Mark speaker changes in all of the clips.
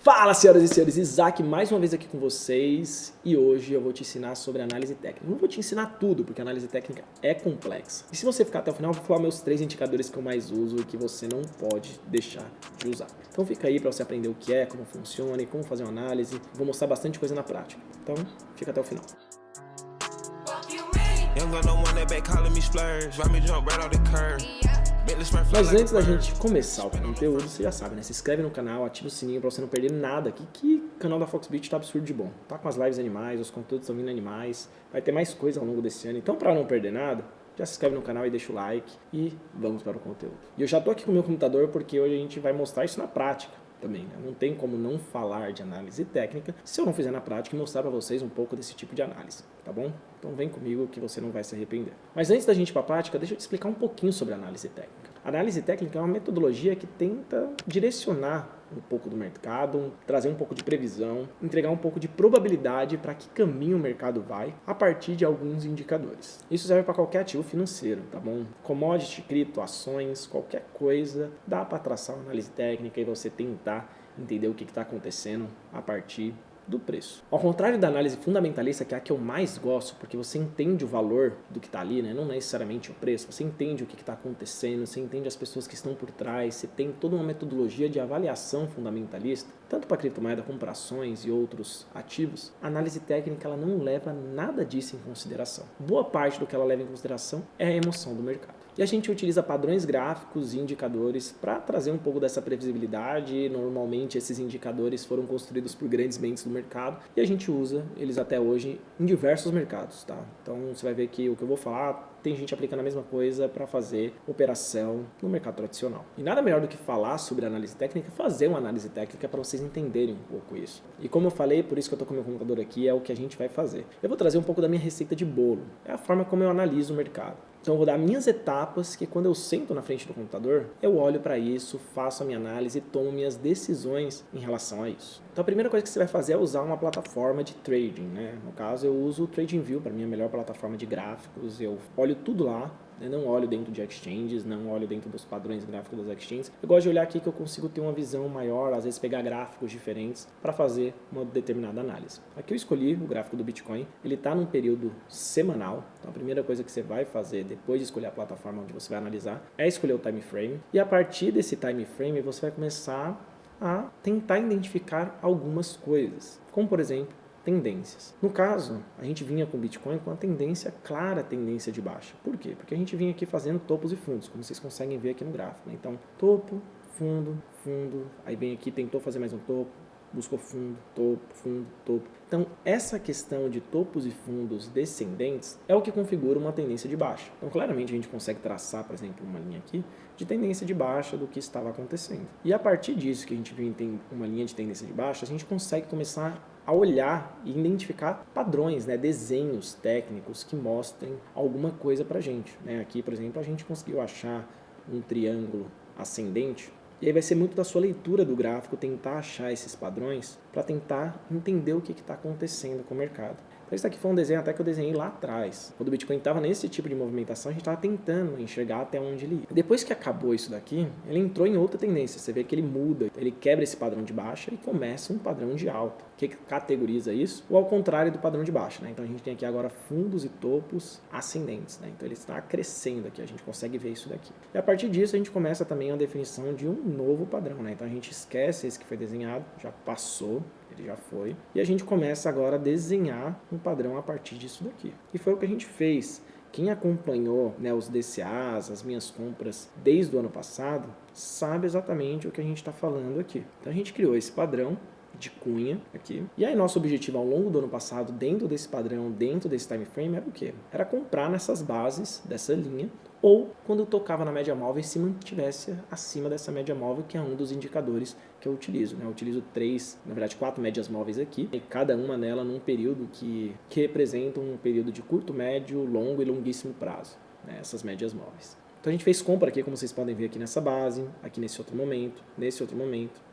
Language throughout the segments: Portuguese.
Speaker 1: Fala, senhoras e senhores, Isaac mais uma vez aqui com vocês e hoje eu vou te ensinar sobre análise técnica. Não vou te ensinar tudo, porque a análise técnica é complexa. E se você ficar até o final, eu vou falar meus 3 indicadores que eu mais uso e que você não pode deixar de usar. Então fica aí para você aprender o que é, como funciona e como fazer uma análise. Vou mostrar bastante coisa na prática. Então fica até o final. Mas antes da gente começar o conteúdo, você já sabe, né? Se inscreve no canal, ativa o sininho pra você não perder nada aqui, que o canal da Foxbit tá absurdo de bom. Tá com as lives animais, os conteúdos estão vindo animais, vai ter mais coisa ao longo desse ano. Então, pra não perder nada, já se inscreve no canal e deixa o like e vamos para o conteúdo. E eu já tô aqui com o meu computador porque hoje a gente vai mostrar isso na prática também, né? Não tem como não falar de análise técnica se eu não fizer na prática e mostrar para vocês um pouco desse tipo de análise, tá bom? Então vem comigo que você não vai se arrepender. Mas antes da gente ir para a prática, deixa eu te explicar um pouquinho sobre análise técnica. A análise técnica é uma metodologia que tenta direcionar um pouco do mercado, trazer um pouco de previsão, entregar um pouco de probabilidade para que caminho o mercado vai a partir de alguns indicadores. Isso serve para qualquer ativo financeiro, tá bom? Commodity, cripto, ações, qualquer coisa, dá para traçar uma análise técnica e você tentar entender o que está acontecendo a partir do preço. Ao contrário da análise fundamentalista, que é a que eu mais gosto, porque você entende o valor do que está ali, né? Não necessariamente o preço, você entende o que está acontecendo, você entende as pessoas que estão por trás, você tem toda uma metodologia de avaliação fundamentalista, tanto para criptomoeda como para ações e outros ativos. A análise técnica ela não leva nada disso em consideração. Boa parte do que ela leva em consideração é a emoção do mercado. E a gente utiliza padrões gráficos e indicadores para trazer um pouco dessa previsibilidade. Normalmente esses indicadores foram construídos por grandes mentes do mercado e a gente usa eles até hoje em diversos mercados, tá? Então você vai ver que o que eu vou falar tem gente aplicando a mesma coisa para fazer operação no mercado tradicional. E nada melhor do que falar sobre análise técnica, fazer uma análise técnica para vocês entenderem um pouco isso. E como eu falei, por isso que eu estou com o meu computador aqui, é o que a gente vai fazer. Eu vou trazer um pouco da minha receita de bolo, é a forma como eu analiso o mercado. Então eu vou dar minhas etapas que quando eu sento na frente do computador, eu olho para isso, faço a minha análise e tomo minhas decisões em relação a isso. Então a primeira coisa que você vai fazer é usar uma plataforma de trading, né? No caso eu uso o TradingView, para mim é a melhor plataforma de gráficos, eu olho tudo lá. Eu não olho dentro de exchanges, não olho dentro dos padrões gráficos das exchanges. Eu gosto de olhar aqui que eu consigo ter uma visão maior, às vezes pegar gráficos diferentes para fazer uma determinada análise. Aqui eu escolhi o gráfico do Bitcoin, ele está num período semanal. Então a primeira coisa que você vai fazer depois de escolher a plataforma onde você vai analisar é escolher o time frame. E a partir desse time frame você vai começar a tentar identificar algumas coisas, como por exemplo, tendências. No caso, a gente vinha com o Bitcoin com a tendência clara, tendência de baixa. Por quê? Porque a gente vinha aqui fazendo topos e fundos, como vocês conseguem ver aqui no gráfico, né? Então, topo, fundo, fundo, aí vem aqui, tentou fazer mais um topo, buscou fundo, topo. Então, essa questão de topos e fundos descendentes é o que configura uma tendência de baixa. Então, claramente, a gente consegue traçar, por exemplo, uma linha aqui de tendência de baixa do que estava acontecendo. E a partir disso que a gente tem uma linha de tendência de baixa, a gente consegue começar a olhar e identificar padrões, né, desenhos técnicos que mostrem alguma coisa pra gente, né? Aqui, por exemplo, a gente conseguiu achar um triângulo ascendente e aí vai ser muito da sua leitura do gráfico tentar achar esses padrões para tentar entender o que está acontecendo com o mercado. Então isso aqui foi um desenho até que eu desenhei lá atrás. Quando o Bitcoin estava nesse tipo de movimentação, a gente estava tentando enxergar até onde ele ia. Depois que acabou isso daqui, ele entrou em outra tendência. Você vê que ele muda, ele quebra esse padrão de baixa e começa um padrão de alta. O que categoriza isso? Ou ao contrário do padrão de baixa, né? Então a gente tem aqui agora fundos e topos ascendentes, né? Então ele está crescendo aqui, a gente consegue ver isso daqui. E a partir disso a gente começa também a definição de um novo padrão, né? Então a gente esquece esse que foi desenhado, já passou, ele já foi. E a gente começa agora a desenhar um padrão a partir disso daqui. E foi o que a gente fez. Quem acompanhou, né, os DCAs, as minhas compras desde o ano passado, sabe exatamente o que a gente está falando aqui. Então a gente criou esse padrão de cunha aqui. E aí nosso objetivo ao longo do ano passado, dentro desse padrão, dentro desse time frame, era o quê? Era comprar nessas bases dessa linha, ou quando eu tocava na média móvel e se mantivesse acima dessa média móvel, que é um dos indicadores que eu utilizo, né? Eu utilizo 4 médias móveis aqui, e cada uma nela num período que representa um período de curto, médio, longo e longuíssimo prazo, né? Essas médias móveis. Então a gente fez compra aqui, como vocês podem ver aqui nessa base, aqui nesse outro momento,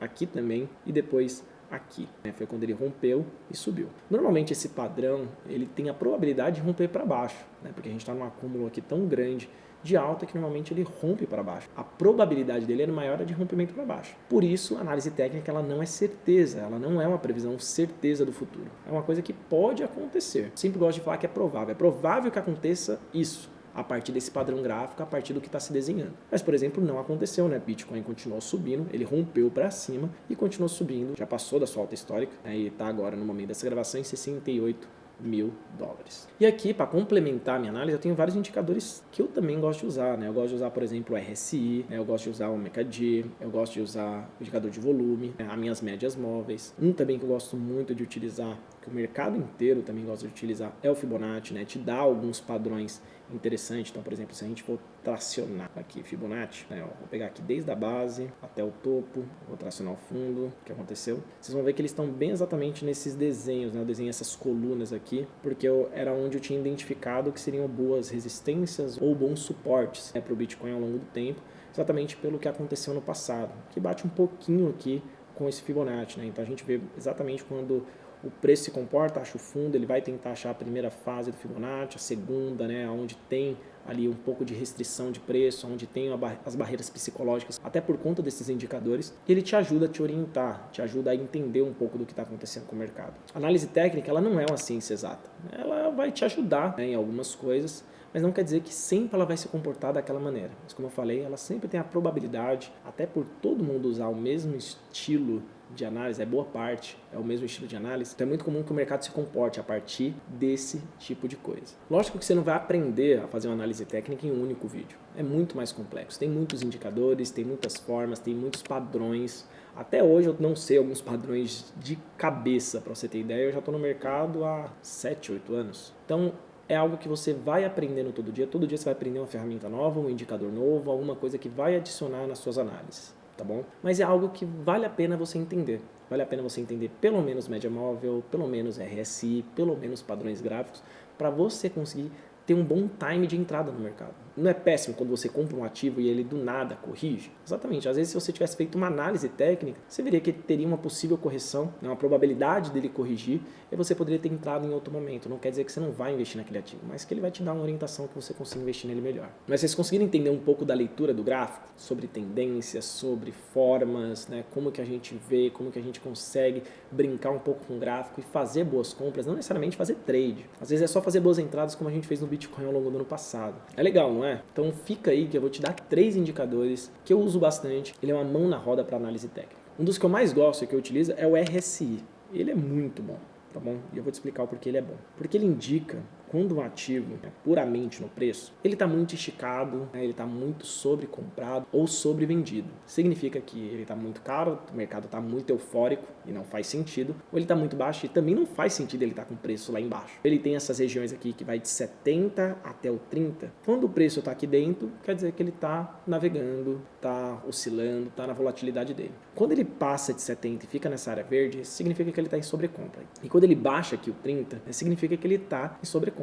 Speaker 1: aqui também, e depois aqui, né? Foi quando ele rompeu e subiu. Normalmente esse padrão ele tem a probabilidade de romper para baixo, né? Porque a gente está num acúmulo aqui tão grande de alta que normalmente ele rompe para baixo. A probabilidade dele é maior de rompimento para baixo. Por isso, a análise técnica ela não é certeza, ela não é uma previsão certeza do futuro. É uma coisa que pode acontecer. Sempre gosto de falar que é provável que aconteça isso a partir desse padrão gráfico, a partir do que está se desenhando. Mas, por exemplo, não aconteceu, né? Bitcoin continuou subindo, ele rompeu para cima e continuou subindo, já passou da sua alta histórica, né? E está agora, no momento dessa gravação, em 68.000 dólares. E aqui, para complementar a minha análise, eu tenho vários indicadores que eu também gosto de usar, né? Eu gosto de usar, por exemplo, o RSI, né? Eu gosto de usar o MACD, eu gosto de usar o indicador de volume, né? As minhas médias móveis. Um também que eu gosto muito de utilizar, que o mercado inteiro também gosta de utilizar, é o Fibonacci, né? Te dá alguns padrões interessantes. Então, por exemplo, se a gente for tracionar aqui Fibonacci, né? Vou pegar aqui desde a base até o topo, vou tracionar o fundo, o que aconteceu. Vocês vão ver que eles estão bem exatamente nesses desenhos, né? Eu desenhei essas colunas aqui, porque era onde eu tinha identificado que seriam boas resistências ou bons suportes, né, para o Bitcoin ao longo do tempo, exatamente pelo que aconteceu no passado, que bate um pouquinho aqui com esse Fibonacci, né? Então a gente vê exatamente quando o preço se comporta, acha o fundo, ele vai tentar achar a primeira fase do Fibonacci, a segunda, né, onde tem ali um pouco de restrição de preço, onde tem as barreiras psicológicas, até por conta desses indicadores, e ele te ajuda a te orientar, te ajuda a entender um pouco do que está acontecendo com o mercado. A análise técnica, ela não é uma ciência exata, ela vai te ajudar, né, em algumas coisas, mas não quer dizer que sempre ela vai se comportar daquela maneira. Mas como eu falei, ela sempre tem a probabilidade, até por todo mundo usar o mesmo estilo de análise, é boa parte, é o mesmo estilo de análise, então é muito comum que o mercado se comporte a partir desse tipo de coisa. Lógico que você não vai aprender a fazer uma análise técnica em um único vídeo, é muito mais complexo, tem muitos indicadores, tem muitas formas, tem muitos padrões. Até hoje eu não sei alguns padrões de cabeça, para você ter ideia, eu já estou no mercado há 7, 8 anos. Então é algo que você vai aprendendo todo dia você vai aprender uma ferramenta nova, um indicador novo, alguma coisa que vai adicionar nas suas análises. Tá bom? Mas é algo que vale a pena você entender. Vale a pena você entender pelo menos média móvel, pelo menos RSI, pelo menos padrões gráficos, para você conseguir ter um bom time de entrada no mercado. Não é péssimo quando você compra um ativo e ele do nada corrige? Exatamente. Às vezes, se você tivesse feito uma análise técnica, você veria que ele teria uma possível correção, uma probabilidade dele corrigir, e você poderia ter entrado em outro momento. Não quer dizer que você não vai investir naquele ativo, mas que ele vai te dar uma orientação que você consiga investir nele melhor. Mas vocês conseguiram entender um pouco da leitura do gráfico? Sobre tendências, sobre formas, né? Como que a gente vê, como que a gente consegue brincar um pouco com o gráfico e fazer boas compras, não necessariamente fazer trade. Às vezes é só fazer boas entradas como a gente fez no Bitcoin ao longo do ano passado. É legal, não é? Então fica aí que eu vou te dar 3 indicadores que eu uso bastante. Ele é uma mão na roda para análise técnica. Um dos que eu mais gosto e que eu utilizo é o RSI. Ele é muito bom, tá bom? E eu vou te explicar o porquê ele é bom. Porque ele indica quando um ativo é puramente no preço, ele está muito esticado, né, ele está muito sobrecomprado ou sobrevendido. Significa que ele está muito caro, o mercado está muito eufórico e não faz sentido, ou ele está muito baixo e também não faz sentido ele estar com o preço lá embaixo. Ele tem essas regiões aqui que vai de 70 até o 30. Quando o preço está aqui dentro, quer dizer que ele está navegando, está oscilando, está na volatilidade dele. Quando ele passa de 70 e fica nessa área verde, significa que ele está em sobrecompra. E quando ele baixa aqui o 30, significa que ele está em sobrecompra.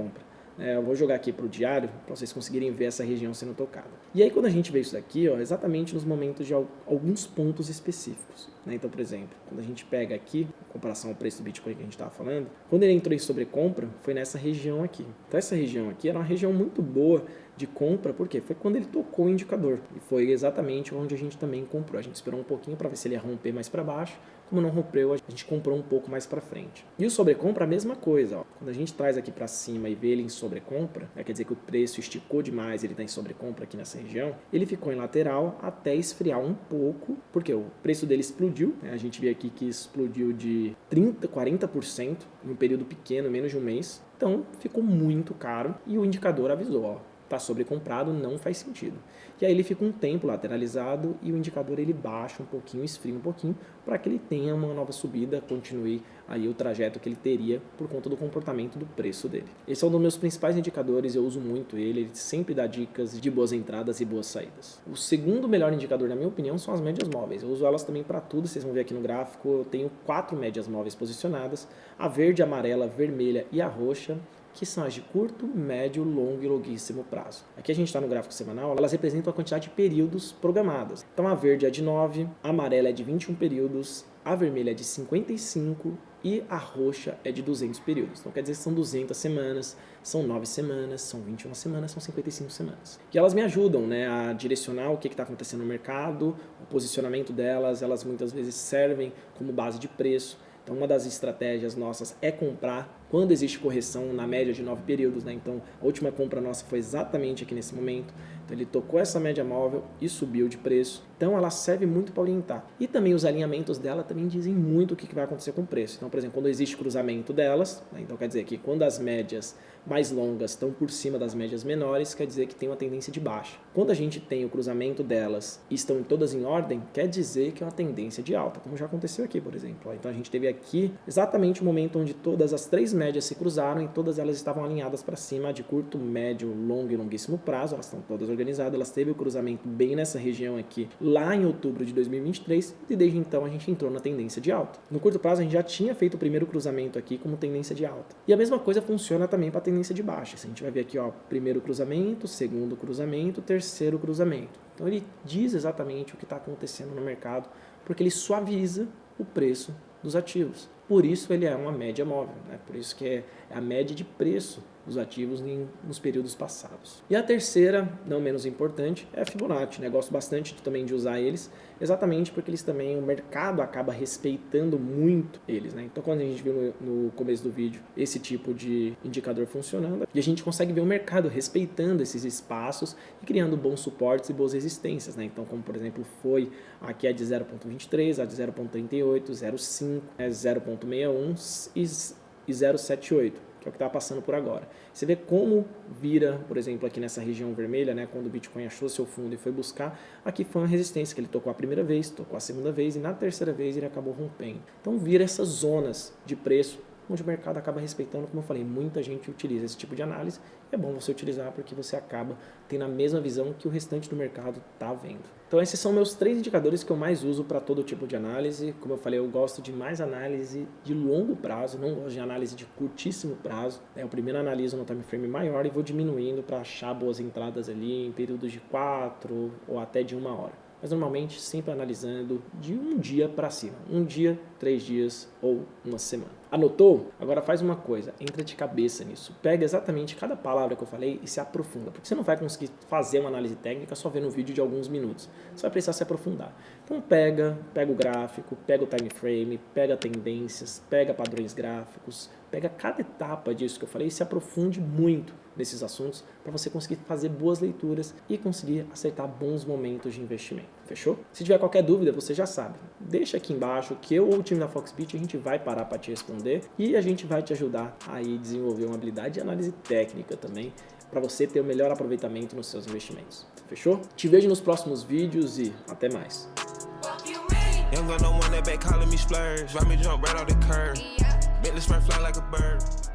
Speaker 1: Eu vou jogar aqui para o diário para vocês conseguirem ver essa região sendo tocada. E aí quando a gente vê isso daqui, ó, exatamente nos momentos de alguns pontos específicos, né? Então, por exemplo, quando a gente pega aqui, em comparação ao preço do Bitcoin que a gente estava falando, quando ele entrou em sobrecompra, foi nessa região aqui. Então essa região aqui era uma região muito boa de compra, por quê? Foi quando ele tocou o indicador. E foi exatamente onde a gente também comprou. A gente esperou um pouquinho para ver se ele ia romper mais para baixo. Como não rompeu, a gente comprou um pouco mais para frente. E o sobrecompra, a mesma coisa. Ó. Quando a gente traz aqui para cima e vê ele em sobrecompra, quer dizer que o preço esticou demais, ele está em sobrecompra aqui nessa região, ele ficou em lateral até esfriar um pouco, porque o preço dele explodiu. Né? A gente vê aqui que explodiu de 30%, 40% em um período pequeno, menos de um mês. Então, ficou muito caro e o indicador avisou, ó, está sobrecomprado, não faz sentido. E aí ele fica um tempo lateralizado e o indicador ele baixa um pouquinho, esfria um pouquinho, para que ele tenha uma nova subida, continue aí o trajeto que ele teria por conta do comportamento do preço dele. Esse é um dos meus principais indicadores, eu uso muito ele sempre dá dicas de boas entradas e boas saídas. O segundo melhor indicador, na minha opinião, são as médias móveis. Eu uso elas também para tudo, vocês vão ver aqui no gráfico, eu tenho 4 médias móveis posicionadas, a verde, a amarela, a vermelha e a roxa, que são as de curto, médio, longo e longuíssimo prazo. Aqui a gente está no gráfico semanal, elas representam a quantidade de períodos programados. Então a verde é de 9, a amarela é de 21 períodos, a vermelha é de 55 e a roxa é de 200 períodos. Então quer dizer que são 200 semanas, são 9 semanas, são 21 semanas, são 55 semanas. E elas me ajudam, né, a direcionar o que está acontecendo no mercado, o posicionamento delas, elas muitas vezes servem como base de preço. Então uma das estratégias nossas é comprar quando existe correção na média de 9 períodos, né? Então a última compra nossa foi exatamente aqui nesse momento. Então ele tocou essa média móvel e subiu de preço. Então ela serve muito para orientar. E também os alinhamentos dela também dizem muito o que vai acontecer com o preço. Então, por exemplo, quando existe cruzamento delas, né? Então quer dizer que quando as médias mais longas estão por cima das médias menores, quer dizer que tem uma tendência de baixa. Quando a gente tem o cruzamento delas e estão todas em ordem, quer dizer que é uma tendência de alta, como já aconteceu aqui, por exemplo. Então a gente teve aqui exatamente o momento onde todas as três médias se cruzaram e todas elas estavam alinhadas para cima de curto, médio, longo e longuíssimo prazo. Elas estão todas organizadas, elas teve o cruzamento bem nessa região aqui, lá em outubro de 2023, e desde então a gente entrou na tendência de alta. No curto prazo a gente já tinha feito o primeiro cruzamento aqui como tendência de alta. E a mesma coisa funciona também para a tendência de baixa. A gente vai ver aqui, ó, primeiro cruzamento, segundo cruzamento, terceiro cruzamento. Então ele diz exatamente o que está acontecendo no mercado, porque ele suaviza o preço dos ativos. Por isso ele é uma média móvel, né? Por isso que é a média de preço dos ativos nos períodos passados. E a terceira, não menos importante, é a Fibonacci, né? Gosto bastante também de usar eles, exatamente porque eles também, o mercado acaba respeitando muito eles, né? Então quando a gente viu no começo do vídeo esse tipo de indicador funcionando, e a gente consegue ver o mercado respeitando esses espaços e criando bons suportes e boas resistências, né? Então como por exemplo foi aqui a de 0.23, a de 0.38, 0.5, 0.61 e 0.78. Que é o que está passando por agora. Você vê como vira, por exemplo, aqui nessa região vermelha, né, quando o Bitcoin achou seu fundo e foi buscar, aqui foi uma resistência que ele tocou a primeira vez, tocou a segunda vez e na terceira vez ele acabou rompendo. Então vira essas zonas de preço onde o mercado acaba respeitando, como eu falei, muita gente utiliza esse tipo de análise. É bom você utilizar porque você acaba tendo a mesma visão que o restante do mercado está vendo. Então esses são meus 3 indicadores que eu mais uso para todo tipo de análise. Como eu falei, eu gosto de mais análise de longo prazo, não gosto de análise de curtíssimo prazo. Eu primeiro analiso no time frame maior e vou diminuindo para achar boas entradas ali em períodos de 4 ou até de 1 hora. Mas normalmente sempre analisando de um dia para cima. 1 dia, 3 dias ou 1 semana. Anotou? Agora faz uma coisa, entra de cabeça nisso. Pega exatamente cada palavra que eu falei e se aprofunda. Porque você não vai conseguir fazer uma análise técnica só vendo um vídeo de alguns minutos. Você vai precisar se aprofundar. Então pega o gráfico, pega o time frame, pega tendências, pega padrões gráficos, pega cada etapa disso que eu falei e se aprofunde muito nesses assuntos para você conseguir fazer boas leituras e conseguir acertar bons momentos de investimento. Fechou? Se tiver qualquer dúvida, você já sabe. Deixa aqui embaixo que eu ou o time da Foxbit a gente vai parar para te responder e a gente vai te ajudar a desenvolver uma habilidade de análise técnica também para você ter o melhor aproveitamento nos seus investimentos. Fechou? Te vejo nos próximos vídeos e até mais. Young gun, no one that back calling me splurge. Ride me jump right off the curb. Bentley Smurf fly like a bird.